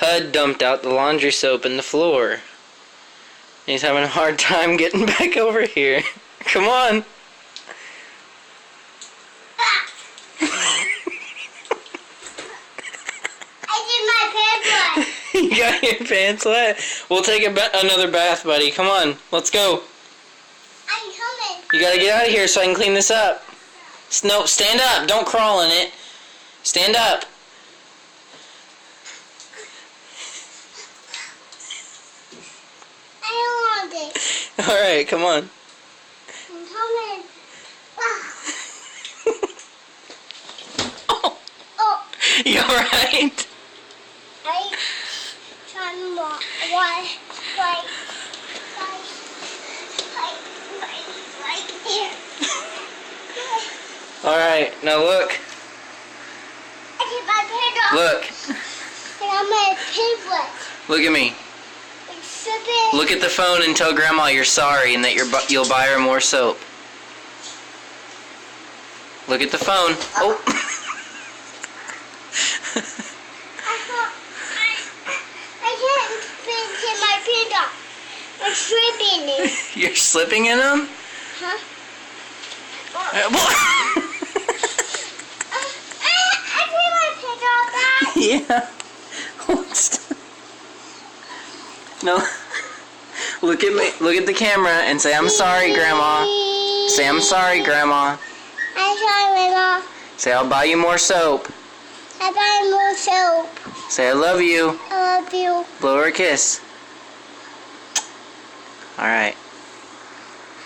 HUD dumped out the laundry soap in the floor. He's having a hard time getting back over here. Come on. I did my pants wet. You got your pants wet? We'll take another bath, buddy. Come on. Let's go. I'm coming. You gotta get out of here so I can clean this up. No, stand up. Don't crawl in it. Stand up. I don't want it. Alright, come on. I'm coming. Oh, Oh, you alright? I trying to walk. Right there. Alright, now look. I did my pants off. Look. And I'm my pants wet. Look at me. It's slipping. Look at the phone and tell Grandma you're sorry and that you'll buy her more soap. Look at the phone. Oh. I can't fit my pants off. I'm slipping it. You're slipping in them? Huh? I did my pants off. Yeah. No. Look at me. Look at the camera and say, I'm sorry, Grandma. Say, I'm sorry, Grandma. I'm sorry, Grandma. Say, I'll buy you more soap. I buy more soap. Say, I love you. I love you. Blow her a kiss. Alright.